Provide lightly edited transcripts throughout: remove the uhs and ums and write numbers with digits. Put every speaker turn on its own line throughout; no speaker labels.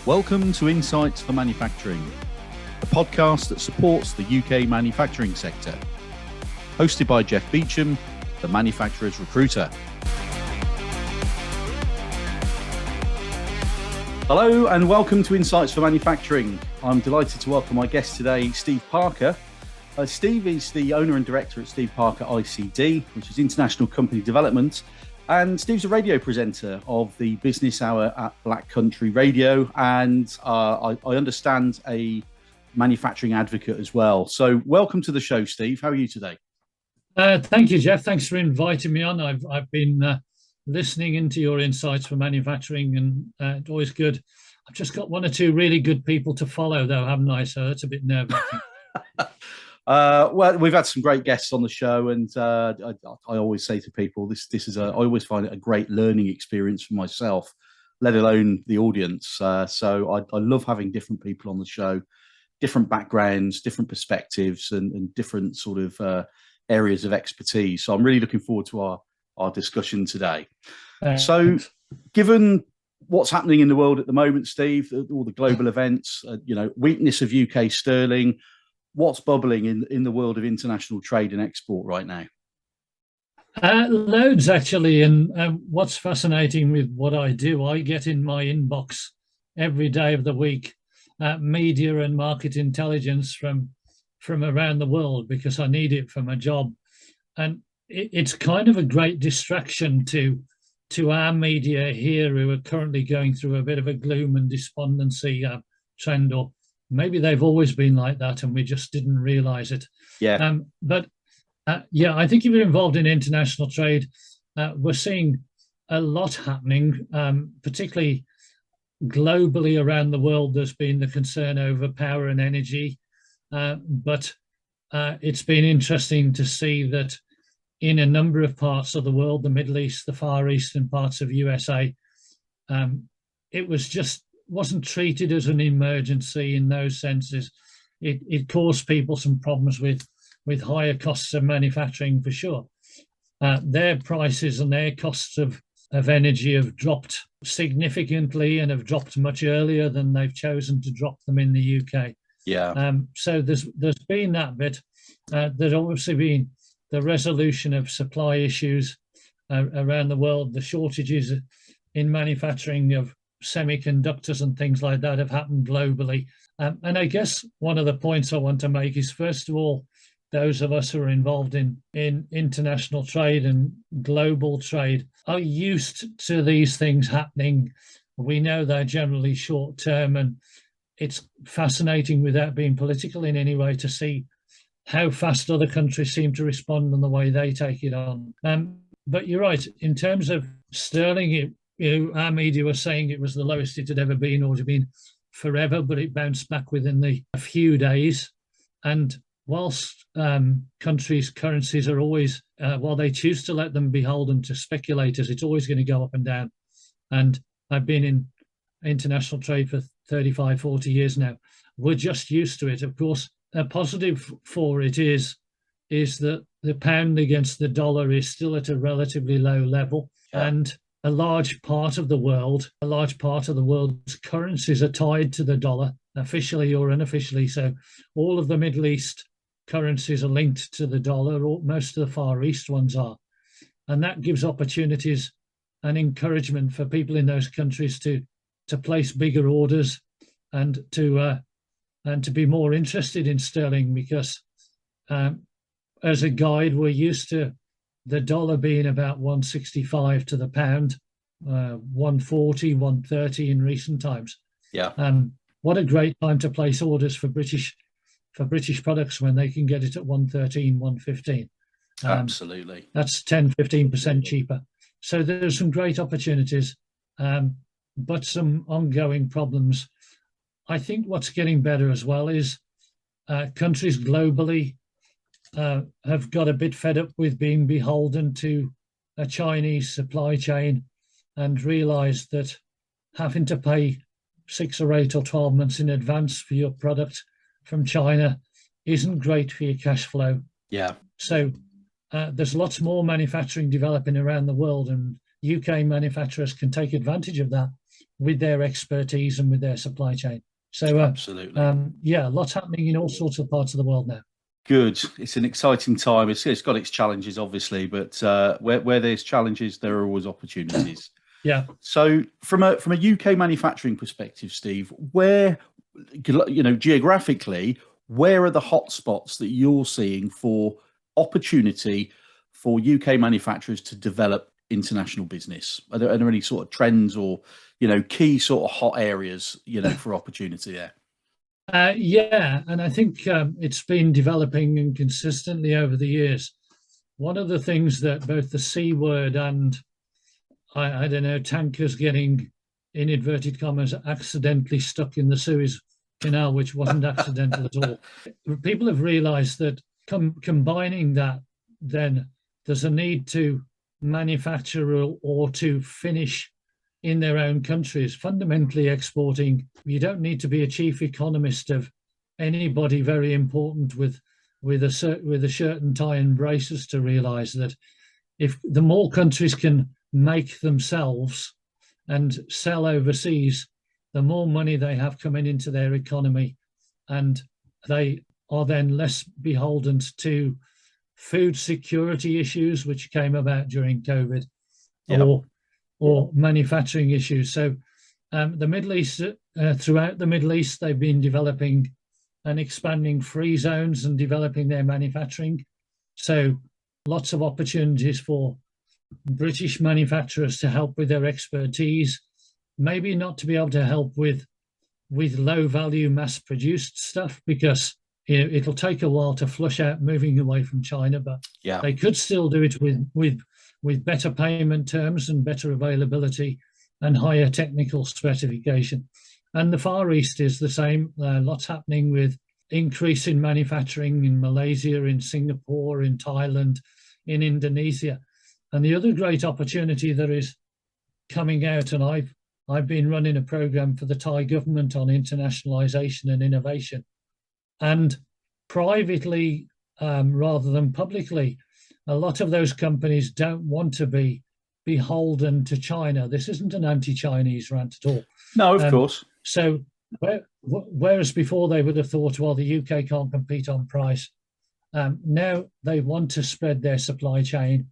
Welcome to Insights for Manufacturing, a podcast that supports the UK manufacturing sector. Hosted by Jeff Beecham, the manufacturer's recruiter. Hello and welcome to Insights for Manufacturing. I'm delighted to welcome my guest today, Steve Parker. Steve is the owner and director at Steve Parker ICD, which is International Company Development. And Steve's a radio presenter of the Business Hour at Black Country Radio. And I understand a manufacturing advocate as well. So welcome to the show, Steve. How are you today?
Thank you, Jeff. Thanks for inviting me on. I've been listening into your insights for manufacturing, and it's always good. I've just got one or two really good people to follow, though, haven't I? So that's a bit nerve-wracking.
Well, we've had some great guests on the show, and I always say to people, this is I always find it a great learning experience for myself, let alone the audience. So I love having different people on the show, different backgrounds, different perspectives, and different sort of areas of expertise. So I'm really looking forward to our discussion today. So, given what's happening in the world at the moment, Steve, all the global events, weakness of UK sterling. What's bubbling in the world of international trade and export right now?
Loads, actually. And what's fascinating with what I do, I get in my inbox every day of the week media and market intelligence from around the world because I need it for my job. And it's kind of a great distraction to our media here who are currently going through a bit of a gloom and despondency trend, or maybe they've always been like that and we just didn't realize it.
Yeah.
I think if you're involved in international trade, we're seeing a lot happening, particularly globally around the world. There's been the concern over power and energy, but it's been interesting to see that in a number of parts of the world, the Middle East, the Far East, and parts of USA, it wasn't treated as an emergency in those senses. It caused people some problems with higher costs of manufacturing for sure. Their prices and their costs of energy have dropped significantly and have dropped much earlier than they've chosen to drop them in the UK.
Yeah.
So there's been that bit. There's obviously been the resolution of supply issues around the world. The shortages in manufacturing of semiconductors and things like that have happened globally. And I guess one of the points I want to make is, first of all, those of us who are involved in international trade and global trade are used to these things happening. We know they're generally short term, and it's fascinating, without being political in any way, to see how fast other countries seem to respond and the way they take it on. But you're right, in terms of sterling, our media were saying it was the lowest it had ever been, or it had been forever, but it bounced back within a few days. And whilst countries' currencies are always, while they choose to let them beholden to speculators, it's always going to go up and down. And I've been in international trade for 35, 40 years now. We're just used to it. Of course, a positive for it is that the pound against the dollar is still at a relatively low level.
Yeah.
And a large part of the world's currencies are tied to the dollar, officially or unofficially. So all of the Middle East currencies are linked to the dollar, or most of the Far East ones are. And that gives opportunities and encouragement for people in those countries to place bigger orders and to be more interested in sterling, because as a guide, we're used to the dollar being about 165 to the pound, 140, 130 in recent times.
Yeah.
What a great time to place orders for British products when they can get it at 113, 115.
Absolutely.
That's 10, 15% cheaper. So there's some great opportunities, but some ongoing problems. I think what's getting better as well is countries globally have got a bit fed up with being beholden to a Chinese supply chain and realised that having to pay 6 or 8 or 12 months in advance for your product from China isn't great for your cash flow.
Yeah.
So there's lots more manufacturing developing around the world, and UK manufacturers can take advantage of that with their expertise and with their supply chain. So,
Absolutely.
yeah, lots happening in all sorts of parts of the world now.
Good. It's an exciting time. It's got its challenges, obviously, but where there's challenges, there are always opportunities.
Yeah.
So, from a UK manufacturing perspective, Steve, where geographically, where are the hotspots that you're seeing for opportunity for UK manufacturers to develop international business? Are there any sort of trends or key sort of hot areas for opportunity there?
Yeah, and I think it's been developing and consistently over the years. One of the things that both the C word and I don't know, tankers getting, in inverted commas, accidentally stuck in the Suez Canal, which wasn't accidental at all. People have realized that combining that, then there's a need to manufacture or to finish in their own countries, fundamentally exporting. You don't need to be a chief economist of anybody very important with a shirt and tie and braces to realize that if the more countries can make themselves and sell overseas, the more money they have coming into their economy, and they are then less beholden to food security issues, which came about during COVID, or manufacturing issues. So the Middle East, throughout the Middle East, they've been developing and expanding free zones and developing their manufacturing. So lots of opportunities for British manufacturers to help with their expertise, maybe not to be able to help with low value mass produced stuff, because it'll take a while to flush out moving away from China, but they could still do it with better payment terms and better availability and higher technical specification. And the Far East is the same. Lots happening with increase in manufacturing in Malaysia, in Singapore, in Thailand, in Indonesia. And the other great opportunity that is coming out, and I've been running a program for the Thai government on internationalization and innovation. And privately, rather than publicly, a lot of those companies don't want to be beholden to China. This isn't an anti-Chinese rant at all.
No, of course.
So whereas before they would have thought, well, the UK can't compete on price, now they want to spread their supply chain,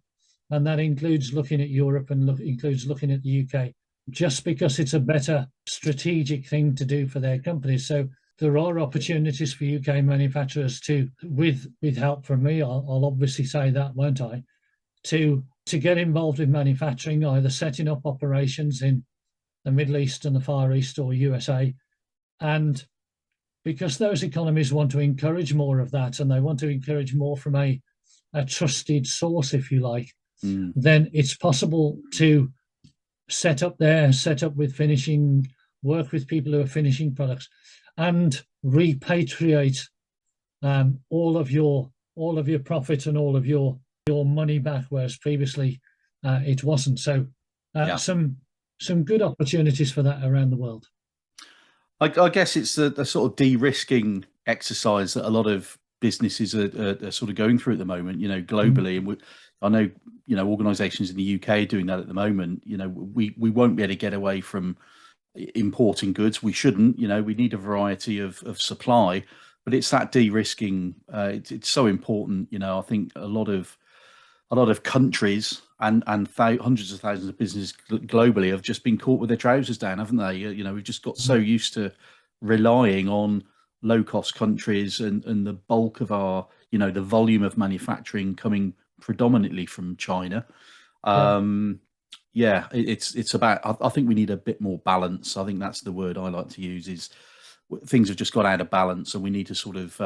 and that includes looking at Europe and includes looking at the UK, just because it's a better strategic thing to do for their companies. So there are opportunities for UK manufacturers to, with help from me, I'll obviously say that, won't I, to get involved in manufacturing, either setting up operations in the Middle East and the Far East or USA. And because those economies want to encourage more of that, and they want to encourage more from a trusted source, if you like, then it's possible to set up with finishing, work with people who are finishing products, and repatriate all of your profit and all of your money back, whereas previously it wasn't. So some good opportunities for that around the world.
I guess it's the sort of de-risking exercise that a lot of businesses are sort of going through at the moment, globally. And I know, organisations in the UK are doing that at the moment. We won't be able to get away from importing goods. We shouldn't. We need a variety of supply, but it's that de-risking. It's so important. I think a lot of countries and hundreds of thousands of businesses globally have just been caught with their trousers down, haven't they? We've just got so used to relying on low-cost countries and the bulk of our, the volume of manufacturing coming predominantly from China. It's about, I think we need a bit more balance. I think that's the word I like to use, is things have just got out of balance, and we need to sort of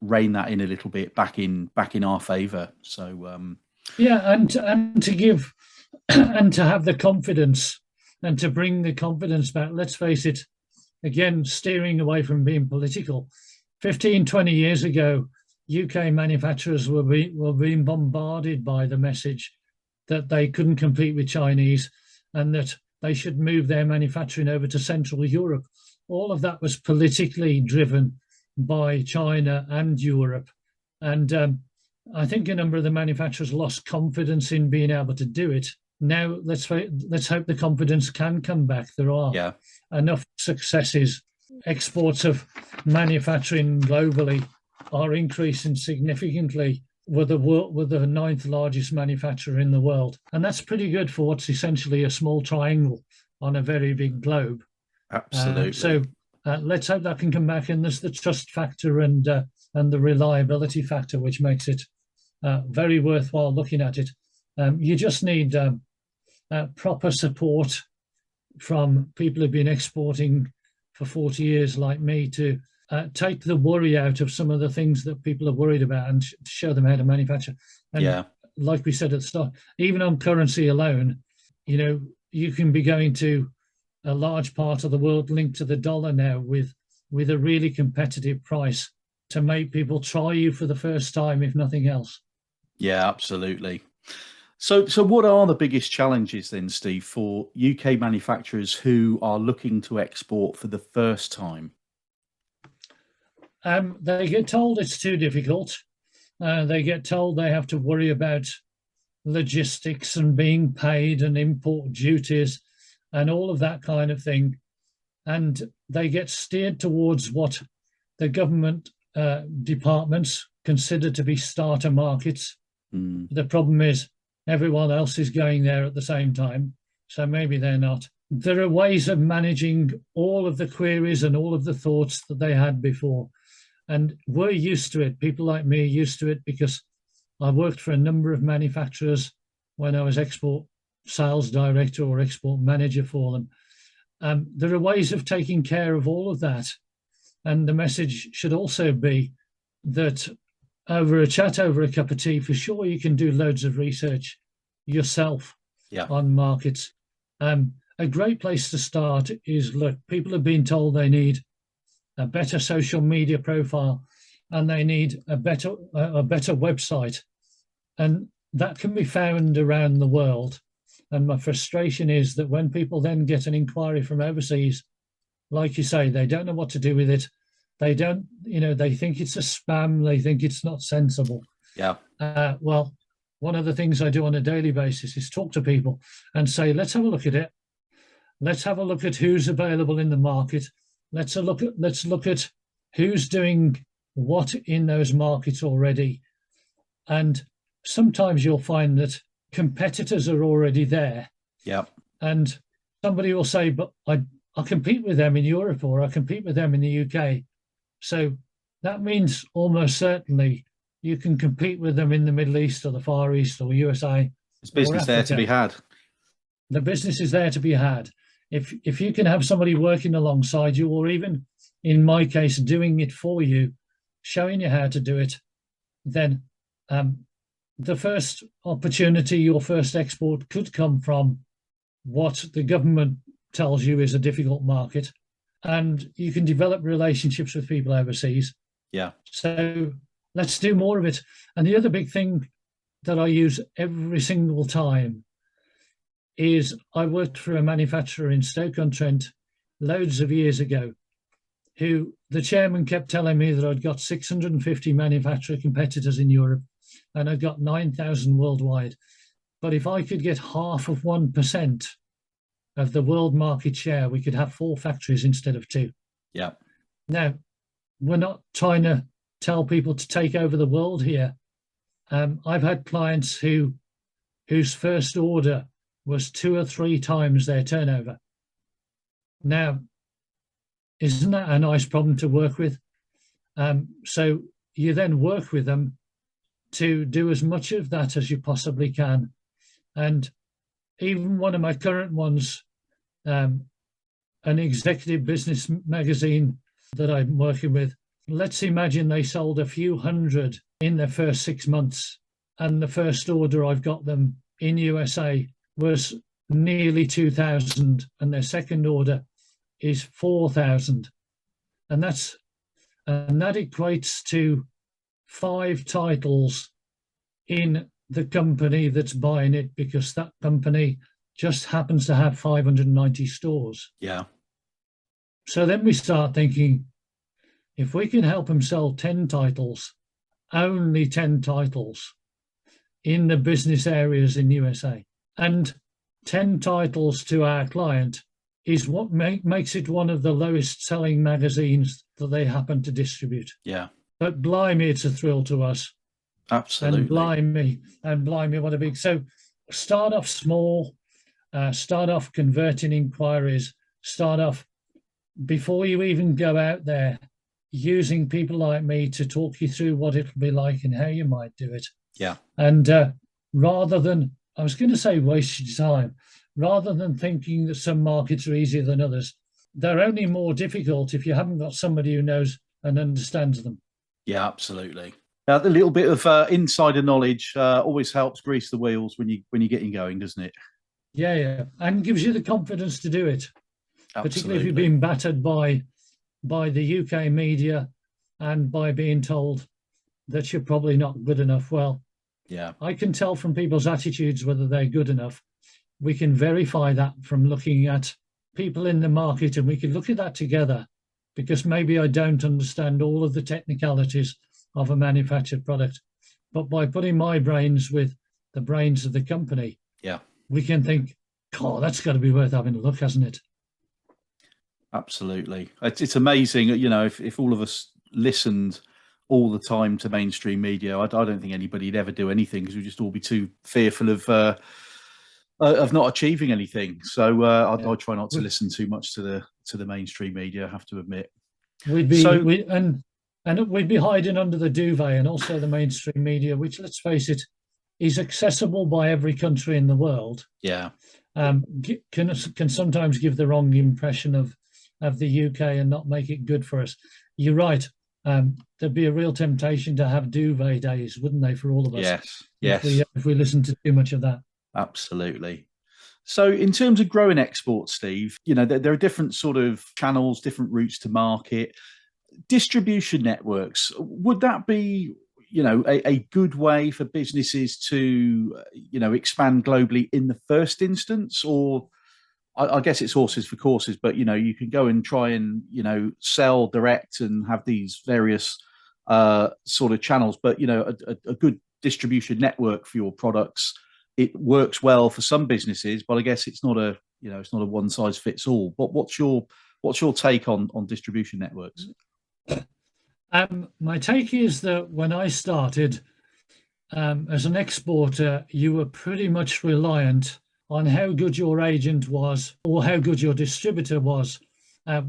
rein that in a little bit back in our favor. So
and to give and to have the confidence and to bring the confidence back. Let's face it, again, steering away from being political, 15, 20 years ago, UK manufacturers were being bombarded by the message that they couldn't compete with Chinese and that they should move their manufacturing over to Central Europe. All of that was politically driven by China and Europe. And I think a number of the manufacturers lost confidence in being able to do it. now let's hope the confidence can come back. There are
Yeah.
enough successes. Exports of manufacturing globally are increasing significantly. We're the ninth largest manufacturer in the world, and that's pretty good for what's essentially a small triangle on a very big globe.
Absolutely.
Let's hope that can come back. And there's the trust factor and the reliability factor, which makes it very worthwhile looking at it. You just need proper support from people who've been exporting for 40 years like me to take the worry out of some of the things that people are worried about and show them how to manufacture. And like we said at the start, even on currency alone, you can be going to a large part of the world linked to the dollar now with a really competitive price to make people try you for the first time, if nothing else.
Yeah, absolutely. So what are the biggest challenges then, Steve, for UK manufacturers who are looking to export for the first time?
They get told it's too difficult. They get told they have to worry about logistics and being paid and import duties and all of that kind of thing. And they get steered towards what the government departments consider to be starter markets. The problem is everyone else is going there at the same time, so maybe they're not. There are ways of managing all of the queries and all of the thoughts that they had before. And we're used to it. People like me are used to it because I worked for a number of manufacturers when I was export sales director or export manager for them. There are ways of taking care of all of that. And the message should also be that over a chat, over a cup of tea, for sure, you can do loads of research yourself on markets. A great place to start is, look, people have been told they need a better social media profile and they need a better website. And that can be found around the world. And my frustration is that when people then get an inquiry from overseas, like you say, they don't know what to do with it. They don't, they think it's a spam. They think it's not sensible.
Yeah.
Well, one of the things I do on a daily basis is talk to people and say, let's have a look at it. Let's have a look at who's available in the market. Let's look at who's doing what in those markets already. And sometimes you'll find that competitors are already there.
Yeah.
And somebody will say, but I'll compete with them in Europe or I'll compete with them in the UK. So that means almost certainly you can compete with them in the Middle East or the Far East or USA.
There's business there to be had.
The business is there to be had. If you can have somebody working alongside you, or even in my case, doing it for you, showing you how to do it, then the first opportunity, your first export could come from what the government tells you is a difficult market, and you can develop relationships with people overseas.
Yeah.
So let's do more of it. And the other big thing that I use every single time is I worked for a manufacturer in Stoke-on-Trent loads of years ago, who the chairman kept telling me that I'd got 650 manufacturer competitors in Europe and I'd got 9,000 worldwide. But if I could get half of 1% of the world market share, we could have 4 factories instead of 2.
Yeah.
Now, we're not trying to tell people to take over the world here. I've had clients whose first order was 2 or 3 times their turnover. Now, isn't that a nice problem to work with? So you then work with them to do as much of that as you possibly can. And even one of my current ones, an executive business magazine that I'm working with, let's imagine they sold a few hundred in their first 6 months. And the first order I've got them in USA was nearly 2,000, and their second order is 4,000. And that equates to 5 titles in the company that's buying it, because that company just happens to have 590 stores.
Yeah.
So then we start thinking, if we can help them sell 10 titles, only 10 titles in the business areas in USA, and 10 titles to our client is what makes it one of the lowest selling magazines that they happen to distribute.
Yeah,
But blimey, it's a thrill to us.
absolutely.
And blimey, what a big. So start off small, start off converting inquiries, start off before you even go out there, using people like me to talk you through what it'll be like and how you might do it.
Yeah.
And rather than, I was going to say waste your time, rather than thinking that some markets are easier than others, they're only more difficult if you haven't got somebody who knows and understands them.
Yeah, absolutely. The little bit of insider knowledge always helps grease the wheels when you're getting going, doesn't it?
Yeah, and gives you the confidence to do it.
Absolutely.
Particularly if you've been battered by the UK media and by being told that you're probably not good enough. Well,
yeah,
I can tell from people's attitudes whether they're good enough. We can verify that from looking at people in the market, and we can look at that together, because maybe I don't understand all of the technicalities of a manufactured product, but by putting my brains with the brains of the company,
yeah,
we can think, oh, that's got to be worth having a look, hasn't it?
Absolutely. It's amazing, if all of us listened all the time to mainstream media, I don't think anybody'd ever do anything, because we'd just all be too fearful of not achieving anything. So I try not to listen too much to the mainstream media, I have to admit.
We'd be and we'd be hiding under the duvet, and also the mainstream media, which, let's face it, is accessible by every country in the world.
Yeah.
Can sometimes give the wrong impression of the UK and not make it good for us. You're right. There'd be a real temptation to have duvet days, wouldn't they, for all of us?
Yes.
If we listen to too much of that.
Absolutely. So in terms of growing exports, Steve, there are different sort of channels, different routes to market. Distribution networks, would that be, a good way for businesses to, expand globally in the first instance? Or I guess it's horses for courses, but, you can go and try and, sell direct and have these various sort of channels, but, a good distribution network for your products, it works well for some businesses, but I guess it's not a one size fits all. But what's your take on distribution networks?
My take is that when I started as an exporter, you were pretty much reliant on how good your agent was or how good your distributor was.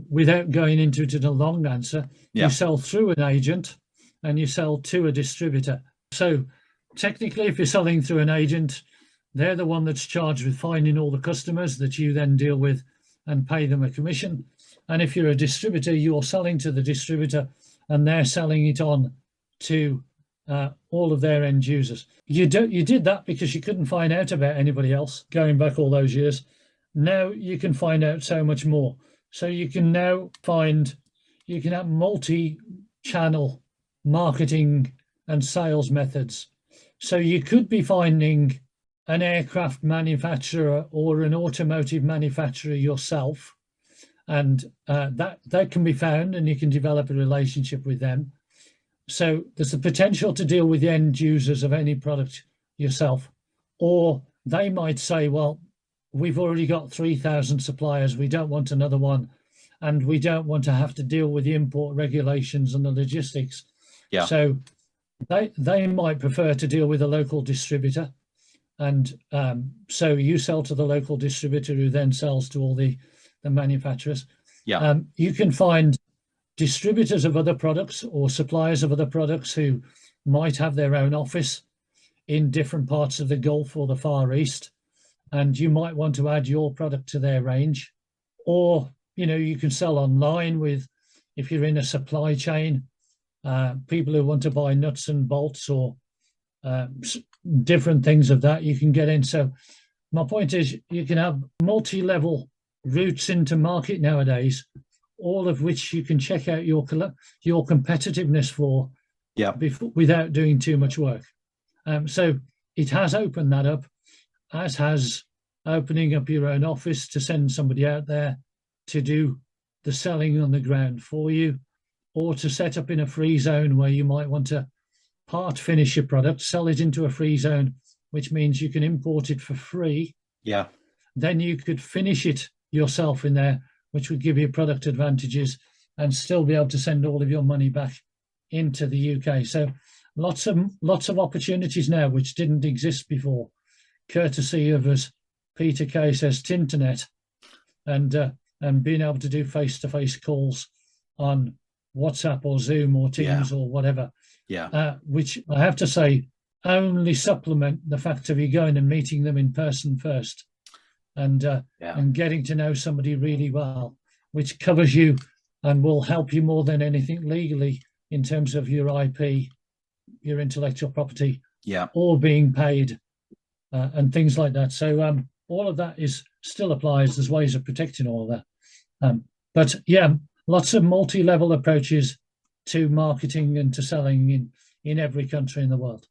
Without going into it in a long answer, you sell through an agent and you sell to a distributor. So technically, if you're selling through an agent, they're the one that's charged with finding all the customers that you then deal with and pay them a commission. And if you're a distributor, you're selling to the distributor and they're selling it on to all of their end users. You did that because you couldn't find out about anybody else going back all those years. Now you can find out so much more. So you can now you can have multi-channel marketing and sales methods. So you could be finding an aircraft manufacturer or an automotive manufacturer yourself, and that can be found, and you can develop a relationship with them. So there's the potential to deal with the end users of any product yourself, or they might say, well, we've already got 3,000 suppliers, we don't want another one, and we don't want to have to deal with the import regulations and the logistics.
Yeah.
So they might prefer to deal with a local distributor, and so you sell to the local distributor, who then sells to all the manufacturers.
Yeah.
You can find distributors of other products or suppliers of other products who might have their own office in different parts of the Gulf or the Far East, and you might want to add your product to their range. Or you can sell online with, if you're in a supply chain, people who want to buy nuts and bolts or different things of that, you can get in. So my point is, you can have multi-level routes into market nowadays, all of which you can check out your competitiveness for, without doing too much work. So it has opened that up, as has opening up your own office to send somebody out there to do the selling on the ground for you, or to set up in a free zone where you might want to part finish your product, sell it into a free zone, which means you can import it for free.
Yeah.
then you could finish it yourself in there, which would give you product advantages and still be able to send all of your money back into the UK. So lots of opportunities now which didn't exist before, courtesy of, as Peter Kay says, Tinternet, and being able to do face-to-face calls on WhatsApp or Zoom or Teams or whatever. Which I have to say only supplement the fact of you going and meeting them in person first, and getting to know somebody really well, which covers you and will help you more than anything legally in terms of your IP, your intellectual property, or being paid, and things like that. So all of that is still applies. There's ways of protecting all of that. But yeah, lots of multi-level approaches to marketing and to selling in every country in the world.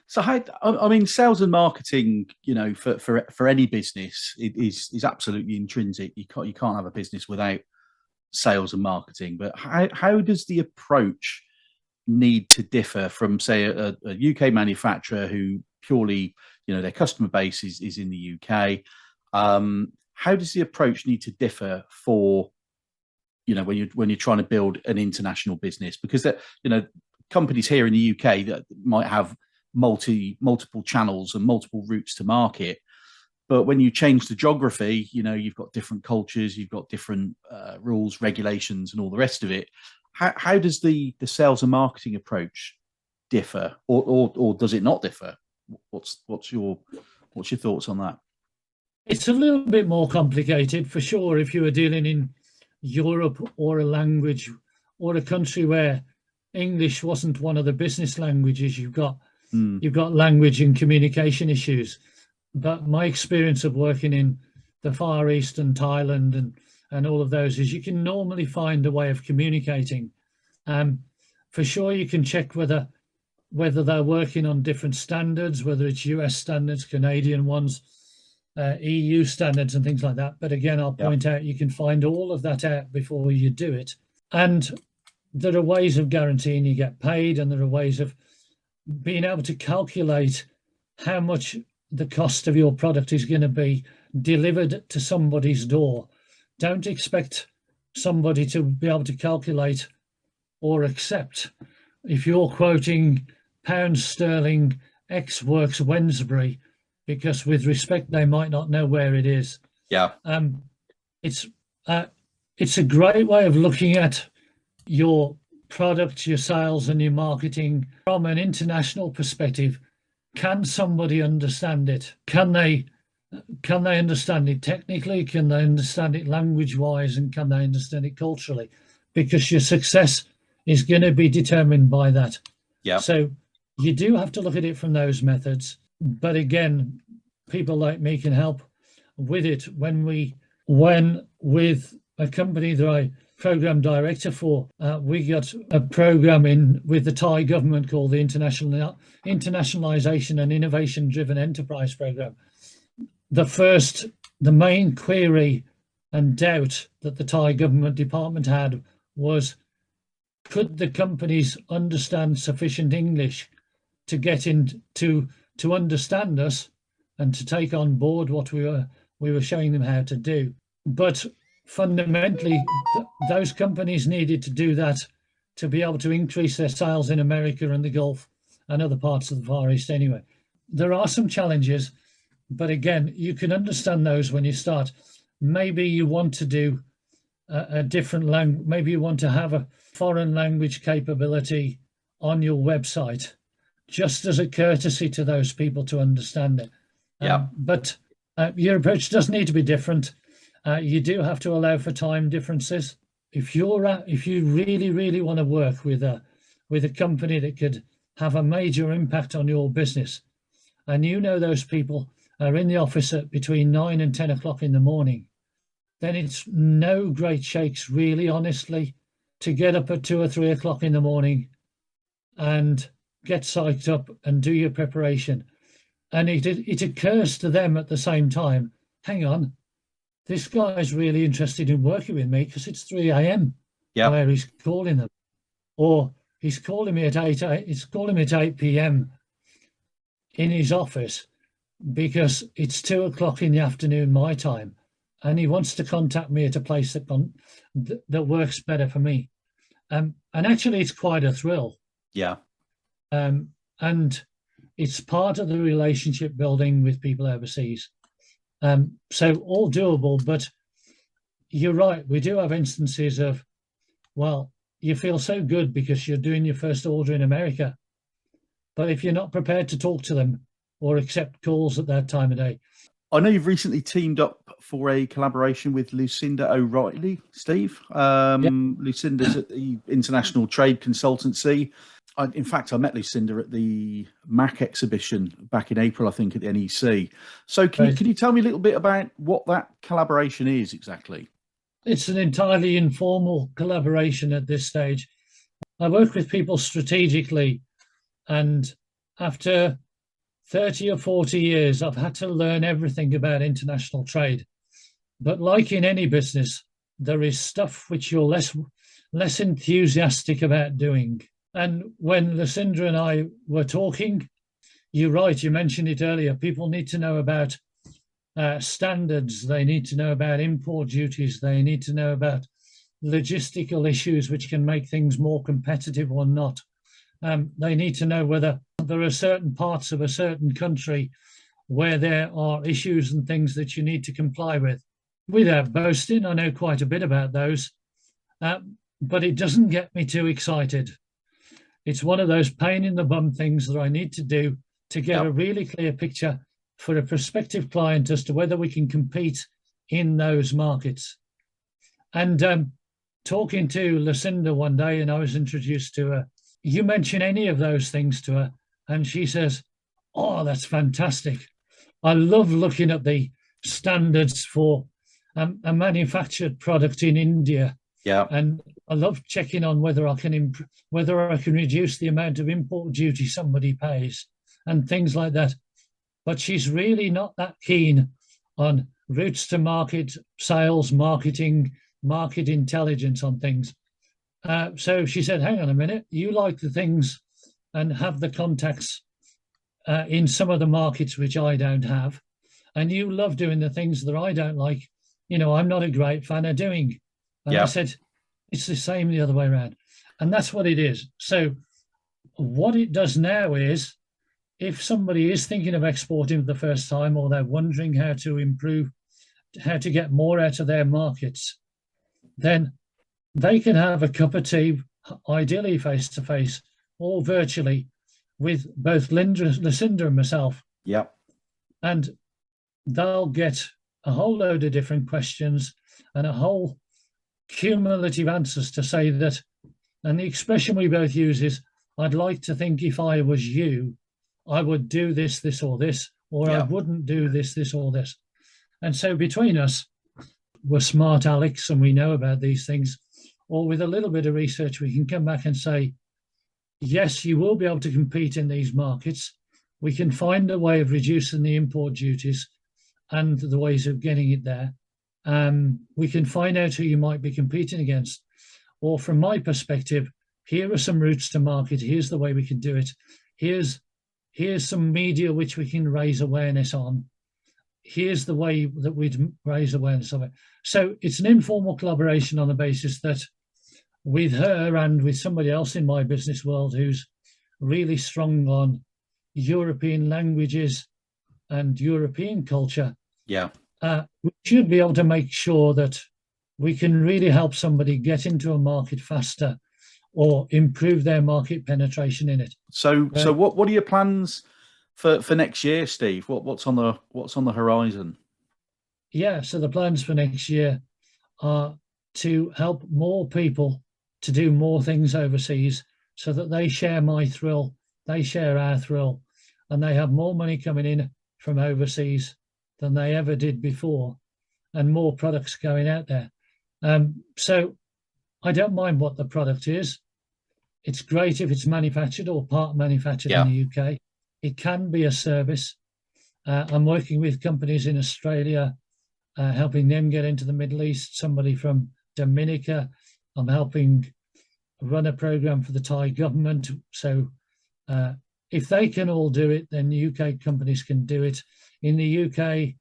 So I mean, sales and marketing, you know, for any business, it is absolutely intrinsic. You can't have a business without sales and marketing. But how does the approach need to differ from, say, a UK manufacturer who purely, you know, their customer base is in the UK? How does the approach need to differ for, you know, when you're trying to build an international business? Because that, you know, companies here in the UK that might have multiple channels and multiple routes to market, but when you change the geography, you know, you've got different cultures, you've got different rules, regulations, and all the rest of it. How does the sales and marketing approach differ, or does it not differ? What's your thoughts on that?
It's a little bit more complicated for sure. If you were dealing in Europe or a language or a country where English wasn't one of the business languages, you've got language and communication issues. But my experience of working in the Far East and Thailand and all of those is you can normally find a way of communicating. For sure, you can check whether they're working on different standards, whether it's US standards, Canadian ones, EU standards and things like that. But again, I'll point out, you can find all of that out before you do it. And there are ways of guaranteeing you get paid, and there are ways of being able to calculate how much the cost of your product is going to be delivered to somebody's door. Don't expect somebody to be able to calculate or accept. If you're quoting pounds sterling X works Wednesbury, because with respect, they might not know where it is. It's a great way of looking at your product, your sales and your marketing from an international perspective. Can somebody understand it? Can they understand it technically? Can they understand it language-wise? And can they understand it culturally? Because your success is going to be determined by that. So you do have to look at it from those methods. But again, people like me can help with it. When with a company that I program director for, we got a program in with the Thai government called the Internationalization and Innovation Driven Enterprise Program. The main query and doubt that the Thai government department had was, could the companies understand sufficient English to get in to understand us and to take on board what we were showing them how to do? But fundamentally, those companies needed to do that to be able to increase their sales in America and the Gulf and other parts of the Far East anyway. There are some challenges, but again, you can understand those when you start. Maybe you want to do a different language. Maybe you want to have a foreign language capability on your website, just as a courtesy to those people to understand it. But your approach does need to be different. You do have to allow for time differences. If you really, really want to work with a company that could have a major impact on your business, and you know those people are in the office at between 9 and 10 o'clock in the morning, then it's no great shakes, really, honestly, to get up at 2 or 3 o'clock in the morning and get psyched up and do your preparation. And it occurs to them at the same time, hang on, this guy's really interested in working with me because it's 3 a.m. where he's calling them, or he's calling me at 8 p.m. in his office. because it's 2 o'clock in the afternoon my time, and he wants to contact me at a place that works better for me. And actually, it's quite a thrill.
Yeah.
And it's part of the relationship building with people overseas. So all doable, but you're right. We do have instances of, well, you feel so good because you're doing your first order in America. But if you're not prepared to talk to them or accept calls at that time of day.
I know you've recently teamed up for a collaboration with Lucinda O'Reilly, Steve. Lucinda's at the International Trade Consultancy. In fact, I met Lucinda at the MAC exhibition back in April, I think, at the NEC. So can you tell me a little bit about what that collaboration is exactly?
It's an entirely informal collaboration at this stage. I work with people strategically, and after 30 or 40 years, I've had to learn everything about international trade. But like in any business, there is stuff which you're less enthusiastic about doing. And when Lucinda and I were talking, you're right, you mentioned it earlier, people need to know about standards, they need to know about import duties, they need to know about logistical issues which can make things more competitive or not. They need to know whether there are certain parts of a certain country where there are issues and things that you need to comply with. Without boasting, I know quite a bit about those, but it doesn't get me too excited. It's one of those pain in the bum things that I need to do to get a really clear picture for a prospective client as to whether we can compete in those markets. And talking to Lucinda one day, and I was introduced to her, you mention any of those things to her, and she says, "Oh, that's fantastic. I love looking at the standards for a manufactured product in India.
Yeah.
And I love checking on whether I can reduce the amount of import duty somebody pays and things like that." But she's really not that keen on routes to market, sales, marketing, market intelligence on things. So she said, "Hang on a minute, you like the things and have the contacts in some of the markets which I don't have, and you love doing the things that I don't like. I'm not a great fan of doing." And I said, "It's the same the other way around." And that's what it is. So what it does now is, if somebody is thinking of exporting for the first time, or they're wondering how to improve, how to get more out of their markets, then they can have a cup of tea, ideally face to face or virtually, with both Lucinda and myself.
Yep.
And they'll get a whole load of different questions and a whole cumulative answers to say that, and the expression we both use is, "I'd like to think if I was you, I would do this, this, or this, or I wouldn't do this, this, or this." And so between us, we're smart Alex and we know about these things, or with a little bit of research, we can come back and say, yes, you will be able to compete in these markets. We can find a way of reducing the import duties and the ways of getting it there. We can find out who you might be competing against. Or from my perspective, here are some routes to market. Here's the way we can do it. Here's some media which we can raise awareness on. Here's the way that we'd raise awareness of it. So it's an informal collaboration on the basis that with her and with somebody else in my business world who's really strong on European languages and European culture, we should be able to make sure that we can really help somebody get into a market faster or improve their market penetration in it.
So what are your plans for next year, Steve? What's on the horizon?
Yeah, so the plans for next year are to help more people to do more things overseas, so that they share my thrill, they share our thrill, and they have more money coming in from overseas than they ever did before, and more products going out there. So I don't mind what the product is. It's great if it's manufactured or part manufactured in the UK. It can be a service. I'm working with companies in Australia, helping them get into the Middle East, somebody from Dominica. I'm helping run a program for the Thai government. So if they can all do it, then UK companies can do it. In the UK,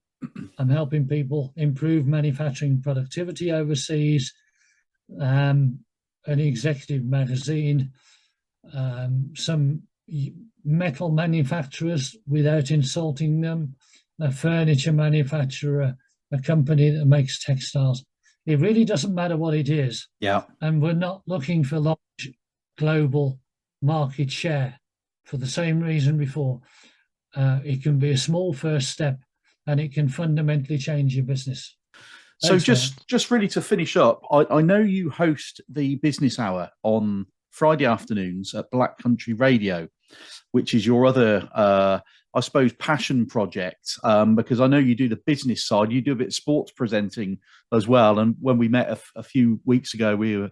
I'm helping people improve manufacturing productivity overseas. An executive magazine, some metal manufacturers without insulting them, a furniture manufacturer, a company that makes textiles. It really doesn't matter what it is.
Yeah.
And we're not looking for large global market share for the same reason before. It can be a small first step and it can fundamentally change your business.
So just really to finish up, I know you host the business hour on Friday afternoons at Black Country Radio, which is your other, I suppose, passion project, because I know you do the business side, you do a bit of sports presenting as well. And when we met a few weeks ago, we were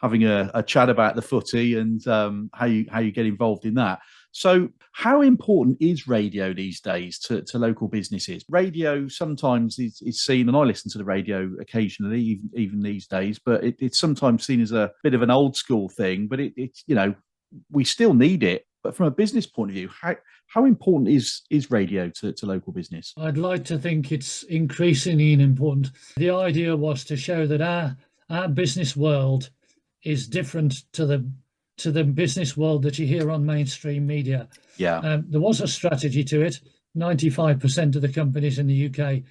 having a chat about the footy and how you get involved in that. So how important is radio these days to local businesses? Radio sometimes is seen, and I listen to the radio occasionally, even these days, but it's sometimes seen as a bit of an old school thing, but it's, you know, we still need it. But from a business point of view, how important is radio to local business?
I'd like to think it's increasingly important. The idea was to show that our business world is different to the business world that you hear on mainstream media.
Yeah.
There was a strategy to it. 95% of the companies in the UK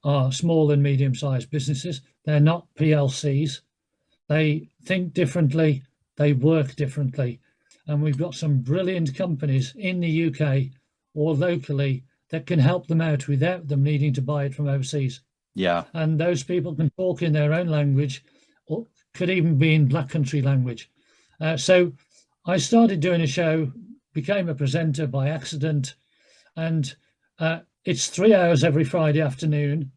are small and medium-sized businesses. They're not PLCs. They think differently. They work differently. And we've got some brilliant companies in the UK or locally that can help them out without them needing to buy it from overseas.
Yeah.
And those people can talk in their own language, or could even be in Black Country language. So I started doing a show, became a presenter by accident, and it's 3 hours every Friday afternoon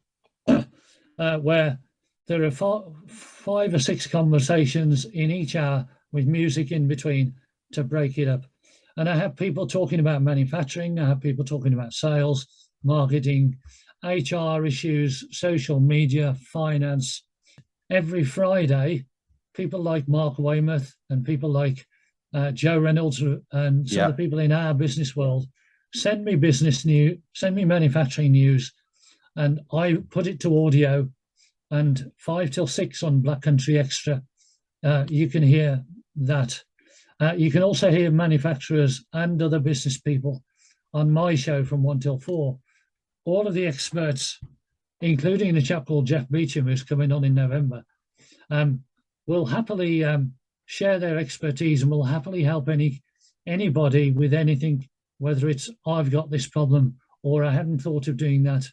where there are five or six conversations in each hour with music in between to break it up. And I have people talking about manufacturing, I have people talking about sales, marketing, HR issues, social media, finance. Every Friday, people like Mark Weymouth and people like Joe Reynolds and some of the people in our business world send me business news, send me manufacturing news, and I put it to audio. And 5 till 6 on Black Country Extra, you can hear that. You can also hear manufacturers and other business people on my show from 1 till 4. All of the experts, including a chap called Jeff Beecham, who's coming on in November, will happily share their expertise and will happily help anybody with anything, whether it's I've got this problem or I hadn't thought of doing that.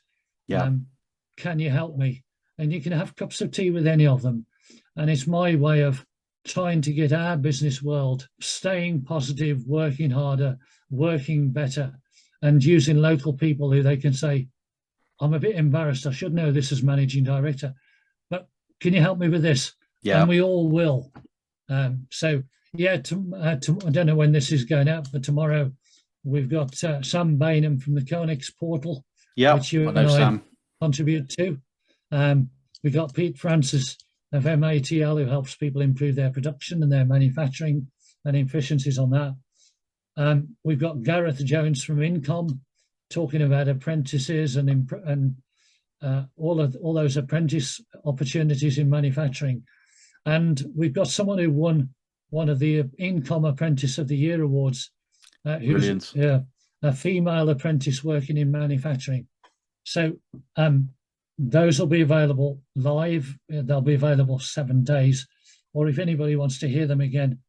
Can you help me? And you can have cups of tea with any of them. And it's my way of trying to get our business world staying positive, working harder, working better, and using local people who they can say, I'm a bit embarrassed, I should know this as managing director, but can you help me with this?
Yeah.
And we all will. I don't know when this is going out, but tomorrow we've got Sam Bainham from the Conex portal, which you and I contribute to. We've got Pete Francis of MATL, who helps people improve their production and their manufacturing and efficiencies on that. We've got Gareth Jones from Incom talking about apprentices and all those apprentice opportunities in manufacturing. And we've got someone who won one of the Incom Apprentice of the Year awards, who's a female apprentice working in manufacturing. So those will be available live. They'll be available 7 days, or if anybody wants to hear them again,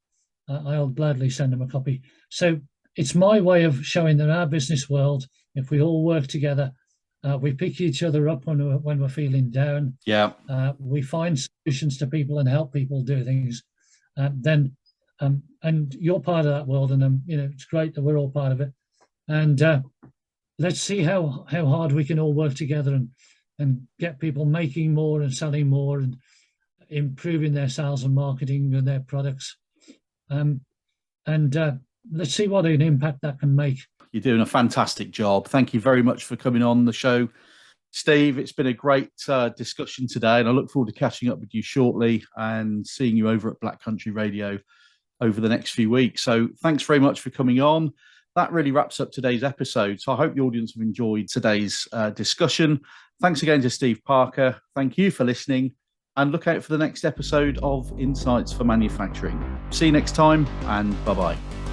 I'll gladly send them a copy. So it's my way of showing that our business world, if we all work together, we pick each other up when we're feeling down. We find solutions to people and help people do things. And you're part of that world, and it's great that we're all part of it. And let's see how hard we can all work together and get people making more and selling more and improving their sales and marketing and their products. Let's see what an impact that can make.
You're doing a fantastic job. Thank you very much for coming on the show, Steve. It's been a great discussion today, and I look forward to catching up with you shortly and seeing you over at Black Country Radio over the next few weeks. So thanks very much for coming on. that really wraps up today's episode. So I hope the audience have enjoyed today's discussion. Thanks again to Steve Parker. Thank you for listening, and look out for the next episode of Insights for Manufacturing. See you next time, and bye-bye.